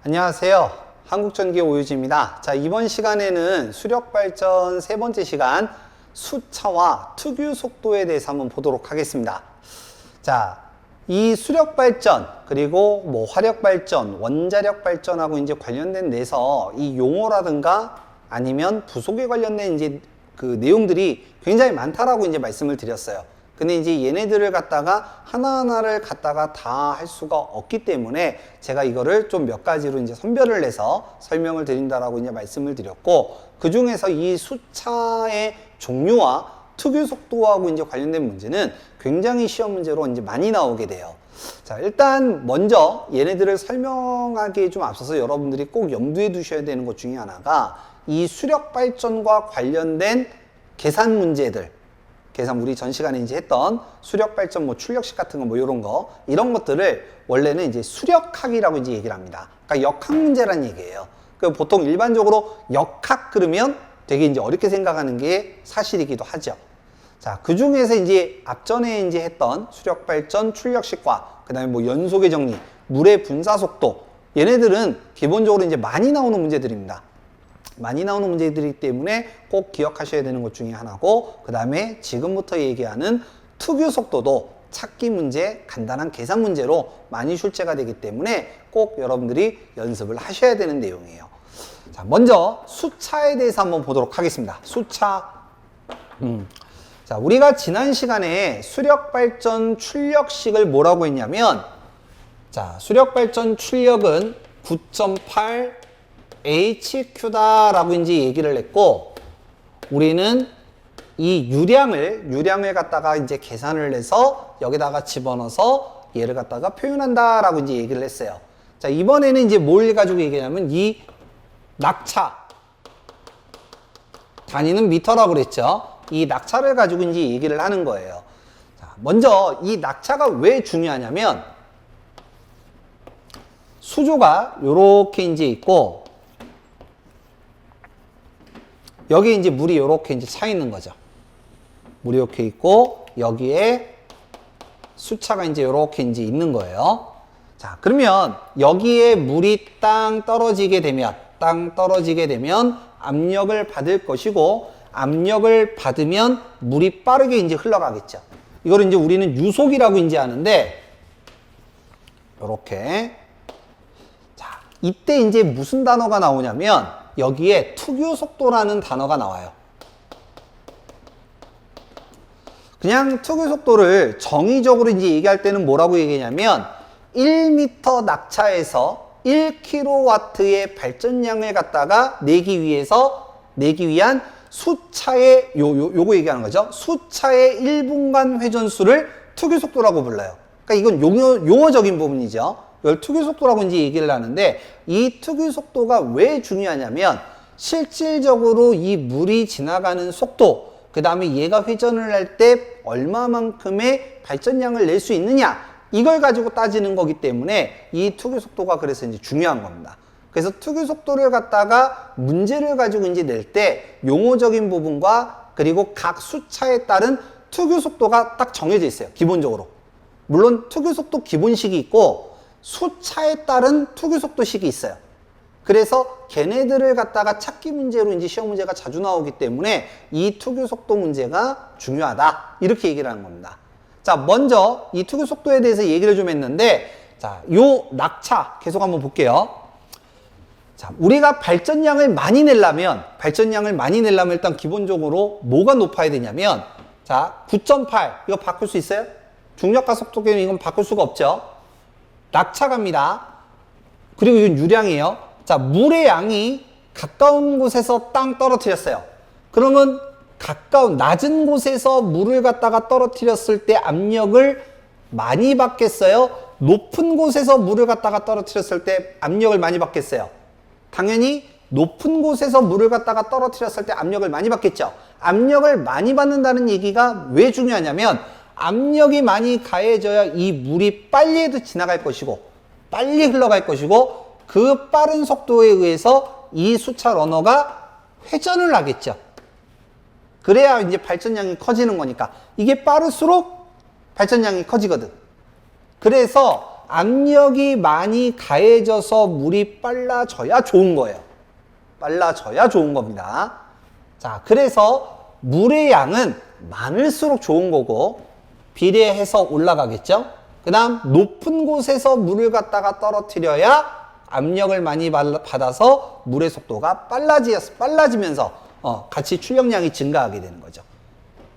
안녕하세요. 한국전기 오유지입니다. 자, 이번 시간에는 수력발전 세 번째 시간 수차와 특유 속도에 대해서 한번 보도록 하겠습니다. 자, 이 수력발전 그리고 뭐 화력발전, 원자력발전하고 이제 관련된 데서 이 용어라든가 아니면 부속에 관련된 이제 그 내용들이 굉장히 많다라고 이제 말씀을 드렸어요. 근데 이제 얘네들을 갖다가 하나하나를 갖다가 다 할 수가 없기 때문에 제가 이거를 좀 몇 가지로 이제 선별을 해서 설명을 드린다라고 이제 말씀을 드렸고, 그 중에서 이 수차의 종류와 특유 속도하고 이제 관련된 문제는 굉장히 시험 문제로 이제 많이 나오게 돼요. 자, 일단 먼저 얘네들을 설명하기에 좀 앞서서 여러분들이 꼭 염두에 두셔야 되는 것 중에 하나가 이 수력 발전과 관련된 계산 문제들. 계산 우리 전 시간에 이제 했던 수력 발전 뭐 출력식 같은 거 뭐 이런 것들을 원래는 이제 수력학이라고 이제 얘기를 합니다. 그러니까 역학 문제란 얘기예요. 그 보통 일반적으로 역학 그러면 되게 이제 어렵게 생각하는 게 사실이기도 하죠. 자, 그 중에서 이제 앞전에 이제 했던 수력 발전 출력식과 그다음에 뭐 연속의 정리, 물의 분사 속도, 얘네들은 기본적으로 이제 많이 나오는 문제들입니다. 많이 나오는 문제들이기 때문에 꼭 기억하셔야 되는 것 중에 하나고, 그 다음에 지금부터 얘기하는 특유 속도도 찾기 문제, 간단한 계산 문제로 많이 출제가 되기 때문에 꼭 여러분들이 연습을 하셔야 되는 내용이에요. 자, 먼저 수차에 대해서 한번 보도록 하겠습니다. 수차. 자, 우리가 지난 시간에 수력발전 출력식을 뭐라고 했냐면, 자, 수력발전 출력은 9.8 HQ다라고 이제 얘기를 했고, 우리는 이 유량을 갖다가 이제 계산을 해서 여기다가 집어넣어서 얘를 갖다가 표현한다라고 이제 얘기를 했어요. 자, 이번에는 이제 뭘 가지고 얘기하냐면 이 낙차, 단위는 미터라고 그랬죠. 이 낙차를 가지고 이제 얘기를 하는 거예요. 자, 먼저 이 낙차가 왜 중요하냐면 수조가 요렇게 이제 있고, 여기 이제 물이 이렇게 이제 차 있는 거죠. 물이 이렇게 있고, 여기에 수차가 이제 이렇게 이제 있는 거예요. 자, 그러면 여기에 물이 땅 떨어지게 되면 압력을 받을 것이고, 압력을 받으면 물이 빠르게 이제 흘러가겠죠. 이거를 이제 우리는 유속이라고 이제 하는데, 이렇게. 자, 이때 이제 무슨 단어가 나오냐면, 여기에 특유 속도라는 단어가 나와요. 그냥 특유 속도를 정의적으로 이제 얘기할 때는 뭐라고 얘기하냐면 1m 낙차에서 1kW의 발전량을 갖다가 내기 위한 수차의 요거 얘기하는 거죠. 수차의 1분간 회전수를 특유 속도라고 불러요. 그러니까 이건 용어적인 부분이죠. 이걸 특유 속도라고 이제 얘기를 하는데, 이 특유 속도가 왜 중요하냐면 실질적으로 이 물이 지나가는 속도, 그 다음에 얘가 회전을 할 때 얼마만큼의 발전량을 낼 수 있느냐, 이걸 가지고 따지는 거기 때문에 이 특유 속도가 그래서 이제 중요한 겁니다. 그래서 특유 속도를 갖다가 문제를 가지고 이제 낼 때 용어적인 부분과 그리고 각 수차에 따른 특유 속도가 딱 정해져 있어요. 기본적으로. 물론 특유 속도 기본식이 있고 수차에 따른 특유 속도식이 있어요. 그래서 걔네들을 갖다가 찾기 문제로 이제 시험 문제가 자주 나오기 때문에 이 특유 속도 문제가 중요하다, 이렇게 얘기를 하는 겁니다. 자, 먼저 이 특유 속도에 대해서 얘기를 좀 했는데, 자, 요 낙차 계속 한번 볼게요. 자, 우리가 발전량을 많이 내려면 일단 기본적으로 뭐가 높아야 되냐면, 자, 9.8 이거 바꿀 수 있어요? 중력과 속도 개념 이건 바꿀 수가 없죠. 낙차갑니다. 그리고 이건 유량이에요. 자, 물의 양이 가까운 곳에서 땅 떨어뜨렸어요. 그러면 낮은 곳에서 물을 갖다가 떨어뜨렸을 때 압력을 많이 받겠어요? 높은 곳에서 물을 갖다가 떨어뜨렸을 때 압력을 많이 받겠어요? 당연히 높은 곳에서 물을 갖다가 떨어뜨렸을 때 압력을 많이 받겠죠. 압력을 많이 받는다는 얘기가 왜 중요하냐면, 압력이 많이 가해져야 이 물이 빨리 지나갈 것이고 빨리 흘러갈 것이고, 그 빠른 속도에 의해서 이 수차 러너가 회전을 하겠죠. 그래야 이제 발전량이 커지는 거니까. 이게 빠를수록 발전량이 커지거든. 그래서 압력이 많이 가해져서 물이 빨라져야 좋은 거예요. 빨라져야 좋은 겁니다. 자, 그래서 물의 양은 많을수록 좋은 거고 비례해서 올라가겠죠. 그 다음 높은 곳에서 물을 갖다가 떨어뜨려야 압력을 많이 받아서 물의 속도가 빨라지면서 같이 출력량이 증가하게 되는 거죠.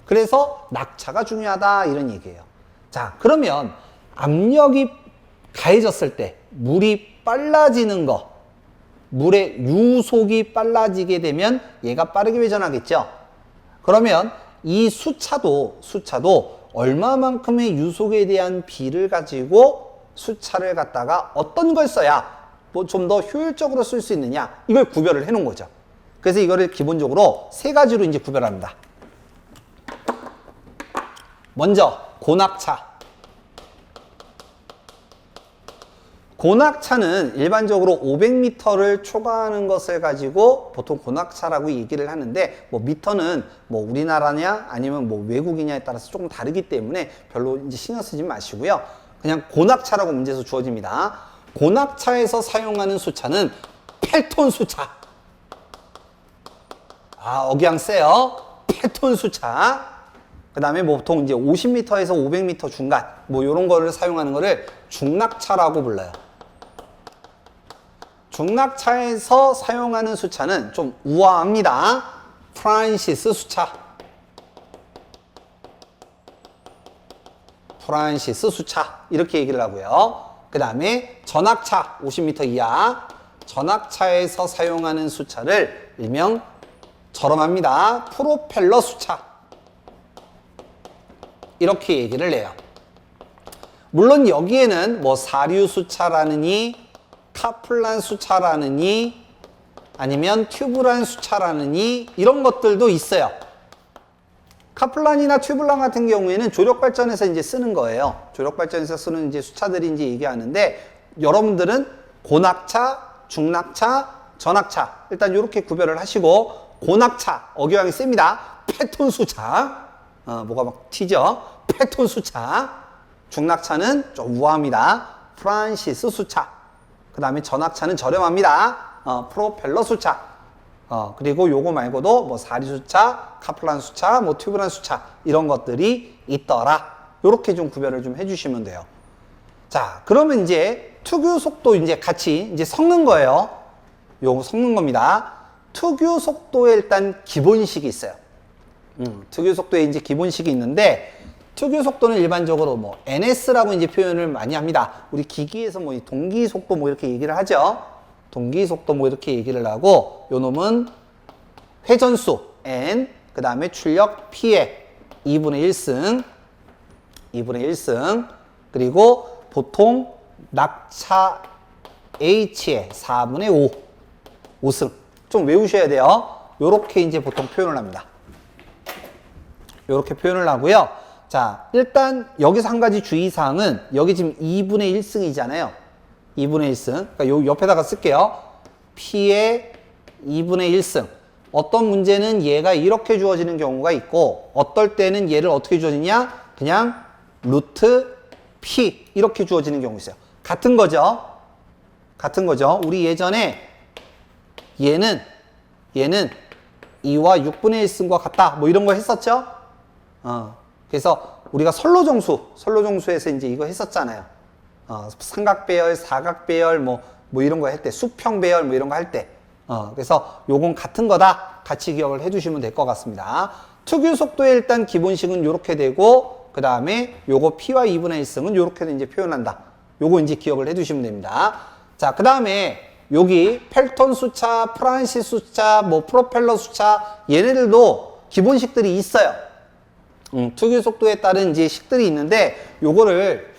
그래서 낙차가 중요하다 이런 얘기예요. 자, 그러면 압력이 가해졌을 때 물이 빨라지는 거, 물의 유속이 빨라지게 되면 얘가 빠르게 회전하겠죠. 그러면 이 수차도 얼마만큼의 유속에 대한 비를 가지고 수차를 갖다가 어떤 걸 써야 뭐 좀 더 효율적으로 쓸 수 있느냐, 이걸 구별을 해 놓은 거죠. 그래서 이거를 기본적으로 세 가지로 이제 구별합니다. 먼저 고낙차. 고낙차는 일반적으로 500m를 초과하는 것을 가지고 보통 고낙차라고 얘기를 하는데, 뭐 미터는 뭐 우리나라냐 아니면 뭐 외국이냐에 따라서 조금 다르기 때문에 별로 이제 신경 쓰지 마시고요. 그냥 고낙차라고 문제에서 주어집니다. 고낙차에서 사용하는 수차는 8톤 수차. 억양 세요. 8톤 수차. 그 다음에 뭐 보통 이제 50m에서 500m 중간 뭐 요런 거를 사용하는 거를 중낙차라고 불러요. 중낙차에서 사용하는 수차는 좀 우아합니다. 프란시스 수차. 프란시스 수차. 이렇게 얘기를 하고요. 그 다음에 전낙차 50m 이하. 전낙차에서 사용하는 수차를 일명 저렴합니다. 프로펠러 수차. 이렇게 얘기를 해요. 물론 여기에는 뭐 사류 수차라느니 카플란 수차라느니 아니면 튜브란 수차라느니 이런 것들도 있어요. 카플란이나 튜블란 같은 경우에는 조력 발전에서 이제 쓰는 거예요. 조력 발전에서 쓰는 이제 수차들이 이제 얘기하는데, 여러분들은 고낙차, 중낙차, 전낙차 일단 이렇게 구별을 하시고, 고낙차 어교양이 셉니다. 8톤 수차. 뭐가 막 튀죠? 8톤 수차. 중낙차는 좀 우아합니다. 프란시스 수차. 그 다음에 전낙차는 저렴합니다. 프로펠러 수차. 그리고 요거 말고도 뭐 사리 수차, 카플란 수차, 뭐 튜브란 수차 이런 것들이 있더라. 요렇게 좀 구별을 좀 해주시면 돼요. 자, 그러면 이제 투규 속도 이제 같이 이제 섞는 거예요. 요거 섞는 겁니다. 투규 속도에 일단 기본식이 있어요. 투규 속도에 이제 기본식이 있는데, 투규 속도는 일반적으로 뭐 NS라고 이제 표현을 많이 합니다. 우리 기기에서 뭐 동기 속도 뭐 이렇게 얘기를 하죠. 동기 속도 뭐 이렇게 얘기를 하고, 요 놈은 회전수 N, 그 다음에 출력 P에 2분의 1승, 2분의 1승, 그리고 보통 낙차 H에 4분의 5, 5승. 좀 외우셔야 돼요. 요렇게 이제 보통 표현을 합니다. 요렇게 표현을 하고요. 자, 일단 여기서 한 가지 주의사항은, 여기 지금 2분의 1승이잖아요. 2분의 1승. 그러니까 요 옆에다가 쓸게요. P의 2분의 1승. 어떤 문제는 얘가 이렇게 주어지는 경우가 있고, 어떨 때는 얘를 어떻게 주어지냐? 그냥 루트 P 이렇게 주어지는 경우 있어요. 같은 거죠. 같은 거죠. 우리 예전에 얘는 2와 6분의 1승과 같다. 뭐 이런 거 했었죠? 그래서 우리가 선로정수에서 이제 이거 했었잖아요. 삼각배열, 사각배열, 뭐 이런 거 할 때, 수평배열 뭐 이런 거 할 때. 그래서 요건 같은 거다. 같이 기억을 해주시면 될 것 같습니다. 투규 속도의 일단 기본식은 요렇게 되고, 그 다음에 요거 P와 2분의 1승은 요렇게 이제 표현한다. 요거 이제 기억을 해두시면 됩니다. 자, 그 다음에 여기 펠톤 수차, 프란시스 수차, 뭐 프로펠러 수차, 얘네들도 기본식들이 있어요. 투규 속도에 따른 이제 식들이 있는데, 요거를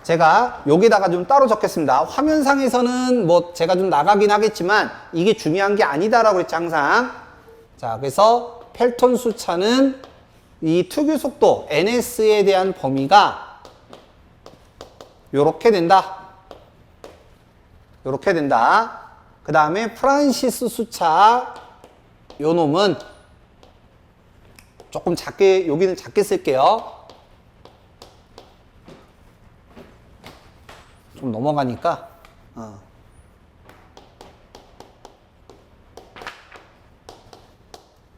제가 여기다가 좀 따로 적겠습니다. 화면상에서는 뭐 제가 좀 나가긴 하겠지만 이게 중요한 게 아니다라고 했죠, 항상. 자, 그래서 펠톤 수차는 이 투규 속도 NS에 대한 범위가 요렇게 된다. 요렇게 된다. 그 다음에 프란시스 수차, 요 놈은 조금 작게, 여기는 작게 쓸게요. 좀 넘어가니까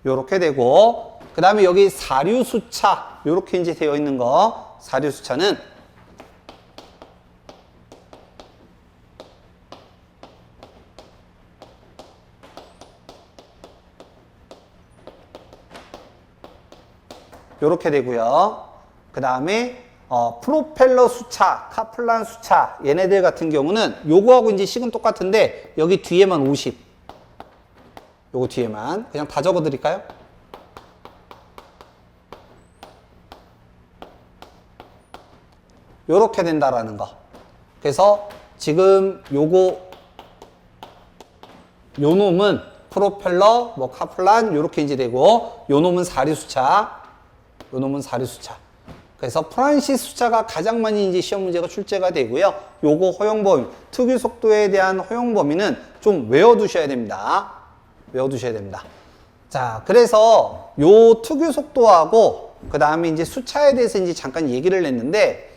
요렇게 되고, 그 다음에 여기 사류수차 요렇게 이제 되어 있는 거, 사류수차는 요렇게 되고요. 그 다음에 프로펠러 수차, 카플란 수차, 얘네들 같은 경우는 요거하고 이제 식은 똑같은데 여기 뒤에만 50. 요거 뒤에만 그냥 다 적어 드릴까요? 요렇게 된다라는 거. 그래서 지금 요거 요 놈은 프로펠러, 뭐 카플란 요렇게 이제 되고, 요 놈은 사류수차, 요 놈은 사류수차. 그래서 프란시스 수차가 가장 많이 이제 시험 문제가 출제가 되고요. 요거 허용 범위, 특유 속도에 대한 허용 범위는 좀 외워두셔야 됩니다. 외워두셔야 됩니다. 자, 그래서 요 특유 속도하고 그 다음에 이제 수차에 대해서 이제 잠깐 얘기를 했는데,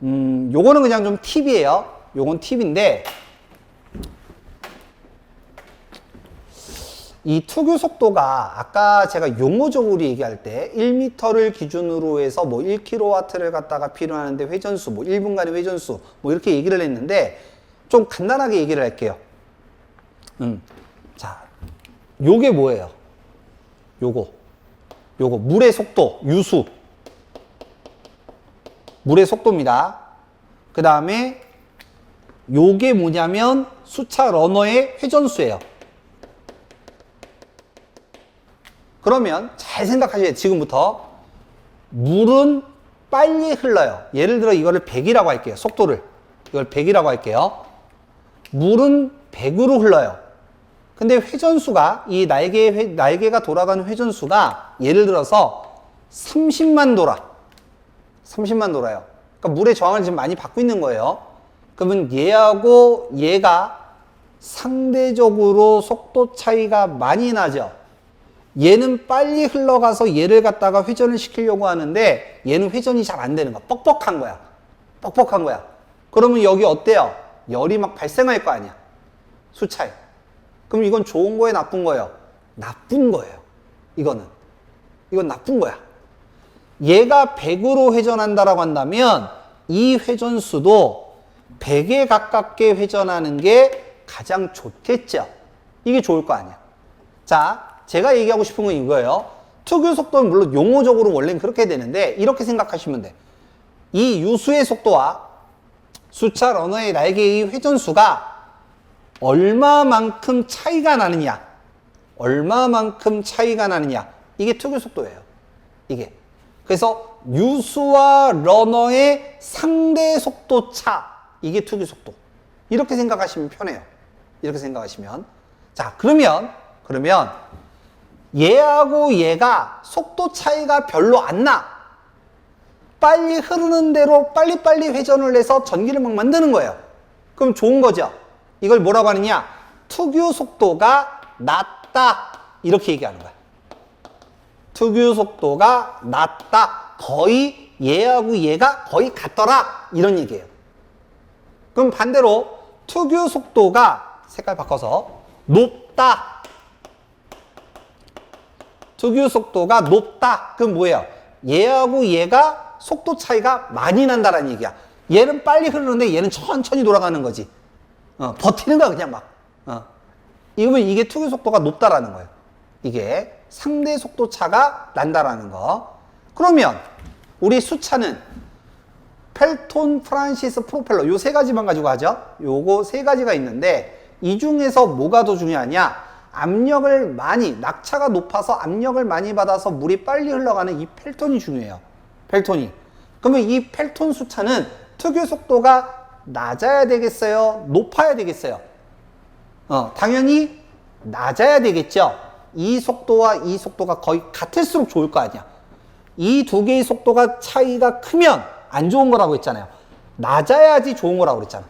요거는 그냥 좀 팁이에요. 요건 팁인데, 이 특유 속도가 아까 제가 용어적으로 얘기할 때 1m를 기준으로 해서 뭐 1kW를 갖다가 필요하는데 회전수, 뭐 1분간의 회전수, 뭐 이렇게 얘기를 했는데, 좀 간단하게 얘기를 할게요. 자, 요게 뭐예요? 요거 물의 속도, 유수. 물의 속도입니다. 그 다음에 요게 뭐냐면 수차 러너의 회전수예요. 그러면 잘 생각하셔야 돼요. 지금부터 물은 빨리 흘러요. 예를 들어 이거를 100이라고 할게요. 속도를. 이걸 100이라고 할게요. 물은 100으로 흘러요. 근데 회전수가, 이 날개가 돌아가는 회전수가 예를 들어서 30만 돌아요. 그러니까 물의 저항을 지금 많이 받고 있는 거예요. 그러면 얘하고 얘가 상대적으로 속도 차이가 많이 나죠. 얘는 빨리 흘러가서 얘를 갖다가 회전을 시키려고 하는데 얘는 회전이 잘 안 되는 거야. 뻑뻑한 거야. 그러면 여기 어때요? 열이 막 발생할 거 아니야. 수차에. 그럼 이건 좋은 거예요, 나쁜 거예요? 나쁜 거예요. 이건 나쁜 거야. 얘가 100으로 회전한다라고 한다면 이 회전수도 100에 가깝게 회전하는 게 가장 좋겠죠. 이게 좋을 거 아니야. 자, 제가 얘기하고 싶은 건 이거예요. 특유 속도는 물론 용어적으로 원래는 그렇게 되는데 이렇게 생각하시면 돼. 이 유수의 속도와 수차 러너의 날개의 회전수가 얼마만큼 차이가 나느냐, 이게 특유 속도예요. 이게. 그래서 유수와 러너의 상대 속도 차, 이게 특유 속도. 이렇게 생각하시면 편해요. 이렇게 생각하시면. 자, 그러면 얘하고 얘가 속도 차이가 별로 안 나. 빨리 흐르는 대로 빨리빨리 회전을 해서 전기를 막 만드는 거예요. 그럼 좋은 거죠. 이걸 뭐라고 하느냐? 특유 속도가 낮다. 이렇게 얘기하는 거야. 특유 속도가 낮다. 거의 얘하고 얘가 거의 같더라. 이런 얘기예요. 그럼 반대로 특유 속도가 색깔 바꿔서 높다. 특유 속도가 높다. 그럼 뭐예요? 얘하고 얘가 속도 차이가 많이 난다라는 얘기야. 얘는 빨리 흐르는데 얘는 천천히 돌아가는 거지. 버티는 거야, 그냥 막. 이러면 이게 특유 속도가 높다라는 거예요. 이게 상대 속도 차가 난다라는 거. 그러면 우리 수차는 펠톤, 프란시스, 프로펠러 요 세 가지만 가지고 하죠. 요거 세 가지가 있는데 이 중에서 뭐가 더 중요하냐? 압력을 많이, 낙차가 높아서 압력을 많이 받아서 물이 빨리 흘러가는 이 펠톤이 중요해요. 펠톤이. 그러면 이 펠톤 수차는 특유 속도가 낮아야 되겠어요? 높아야 되겠어요? 당연히 낮아야 되겠죠? 이 속도와 이 속도가 거의 같을수록 좋을 거 아니야. 이 두 개의 속도가 차이가 크면 안 좋은 거라고 했잖아요. 낮아야지 좋은 거라고 그랬잖아.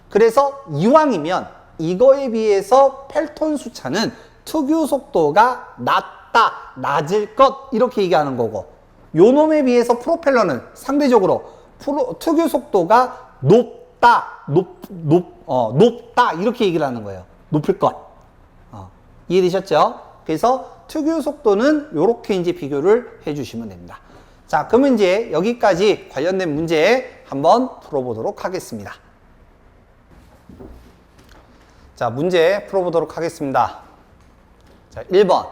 그래서 이왕이면 이거에 비해서 펠톤 수차는 특유 속도가 낮다, 낮을 것 이렇게 얘기하는 거고, 요 놈에 비해서 프로펠러는 상대적으로 특유 속도가 높다 높다 이렇게 얘기를 하는 거예요. 높을 것. 이해되셨죠? 그래서 특유 속도는 이렇게 이제 비교를 해주시면 됩니다. 자, 그러면 이제 여기까지 관련된 문제 한번 풀어보도록 하겠습니다. 자, 문제 풀어보도록 하겠습니다. 자, 1번.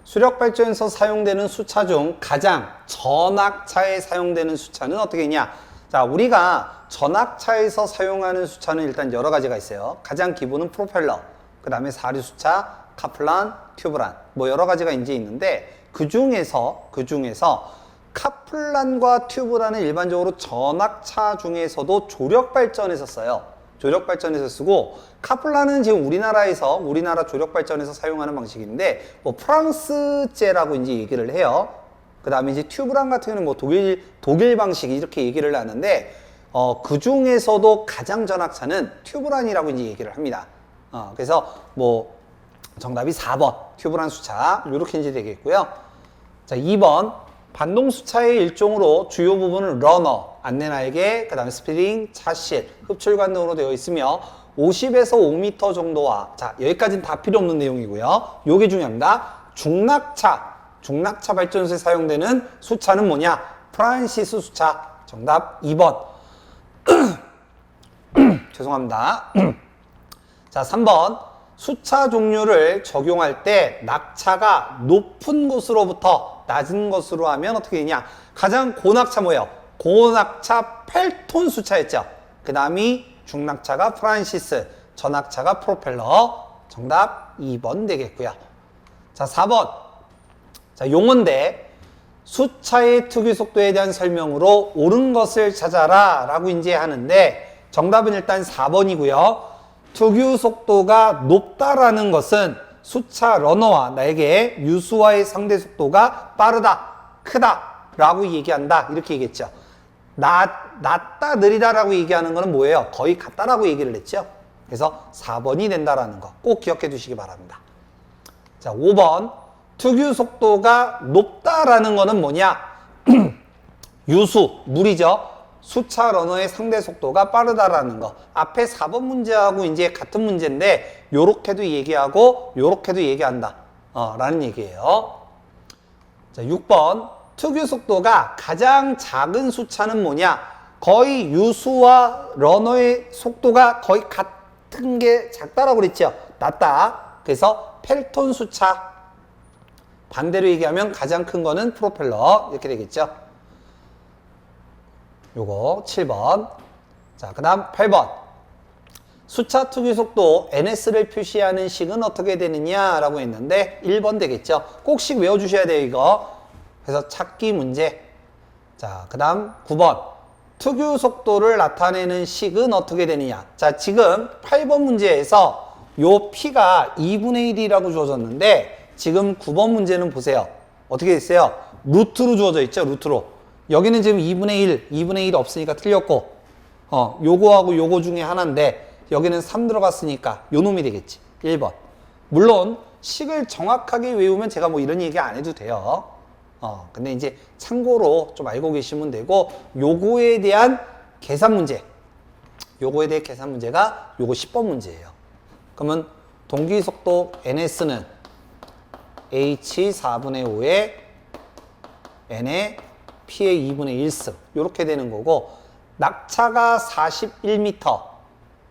수력발전에서 사용되는 수차 중 가장 전압차에 사용되는 수차는 어떻게 있냐? 자, 우리가 전압차에서 사용하는 수차는 일단 여러 가지가 있어요. 가장 기본은 프로펠러, 그 다음에 사륜수차, 카플란, 튜브란, 뭐 여러 가지가 이제 있는데 그 중에서 카플란과 튜브란은 일반적으로 전압차 중에서도 조력발전에서 써요. 조력발전에서 쓰고, 카플란은 지금 우리나라 조력발전에서 사용하는 방식인데, 뭐 프랑스제라고 이제 얘기를 해요. 그 다음에 이제 튜브란 같은 경우는 뭐 독일 방식 이렇게 얘기를 하는데, 그 중에서도 가장 전압차는 튜브란이라고 이제 얘기를 합니다. 그래서 뭐 정답이 4번 튜브란 수차 이렇게 이제 되겠고요. 자, 2번 반동 수차의 일종으로 주요 부분은 러너, 안내날개, 그 다음에 스프링, 차실, 흡출관 등으로 되어 있으며 50에서 5m 정도와, 자, 여기까지는 다 필요 없는 내용이고요. 요게 중요합니다. 중낙차 발전소에 사용되는 수차는 뭐냐? 프란시스 수차. 정답 2번. 죄송합니다. 자, 3번. 수차 종류를 적용할 때 낙차가 높은 곳으로부터 낮은 곳으로 하면 어떻게 되냐? 가장 고낙차 뭐예요? 고낙차 8톤 수차였죠. 그 다음이 중낙차가 프란시스, 전낙차가 프로펠러. 정답 2번 되겠고요. 자, 4번. 자, 용어인데 수차의 특유 속도에 대한 설명으로 옳은 것을 찾아라 라고 이제 하는데 정답은 일단 4번이고요. 특유 속도가 높다라는 것은 수차 러너와 날개 유수와의 상대 속도가 빠르다, 크다 라고 얘기한다 이렇게 얘기했죠. 낮다, 느리다 라고 얘기하는 거는 뭐예요? 거의 같다라고 얘기를 했죠. 그래서 4번이 된다라는 거 꼭 기억해 두시기 바랍니다. 자, 5번 특유 속도가 높다라는 거는 뭐냐? 유수, 물이죠. 수차 러너의 상대 속도가 빠르다라는 거. 앞에 4번 문제하고 이제 같은 문제인데 요렇게도 얘기하고 요렇게도 얘기한다 라는 얘기예요. 자, 6번 특유 속도가 가장 작은 수차는 뭐냐? 거의 유수와 러너의 속도가 거의 같은 게 작다라고 그랬죠. 낮다. 그래서 펠톤 수차. 반대로 얘기하면 가장 큰 거는 프로펠러 이렇게 되겠죠. 요거 7번. 자, 그 다음 8번. 수차 특유 속도 NS를 표시하는 식은 어떻게 되느냐 라고 했는데 1번 되겠죠. 꼭씩 외워주셔야 돼요 이거. 그래서 찾기 문제. 자, 그 다음 9번. 특유 속도를 나타내는 식은 어떻게 되느냐. 자, 지금 8번 문제에서 요 P가 2분의 1이라고 주어졌는데 지금 9번 문제는 보세요. 어떻게 됐어요? 루트로 주어져 있죠. 루트로. 여기는 지금 2분의 1 없으니까 틀렸고 요거하고 요거 중에 하나인데 여기는 3 들어갔으니까 요 놈이 되겠지. 1번. 물론 식을 정확하게 외우면 제가 뭐 이런 얘기 안 해도 돼요. 근데 이제 참고로 좀 알고 계시면 되고 요거에 대한 계산 문제. 요거에 대한 계산 문제가 요거 10번 문제예요. 그러면 동기속도 NS는 H 4분의 5에 N의 P의 2분의 1승 이렇게 되는 거고 낙차가 81m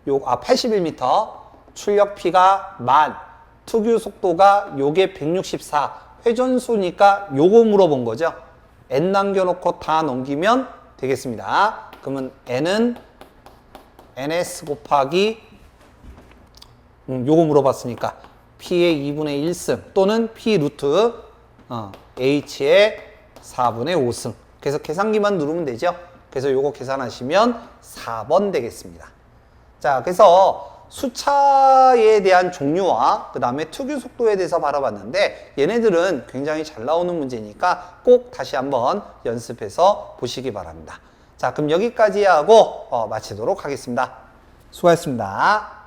81m 출력 P가 10,000 특유 속도가 요게 164 회전수니까 요거 물어본 거죠. N 남겨놓고 다 넘기면 되겠습니다. 그러면 N은 NS 곱하기 요거 물어봤으니까 P의 2분의 1승 또는 P 루트 H의 4분의 5승. 그래서 계산기만 누르면 되죠. 그래서 요거 계산하시면 4번 되겠습니다. 자, 그래서 수차에 대한 종류와 그 다음에 특유 속도에 대해서 바라봤는데 얘네들은 굉장히 잘 나오는 문제니까 꼭 다시 한번 연습해서 보시기 바랍니다. 자, 그럼 여기까지 하고 마치도록 하겠습니다. 수고하셨습니다.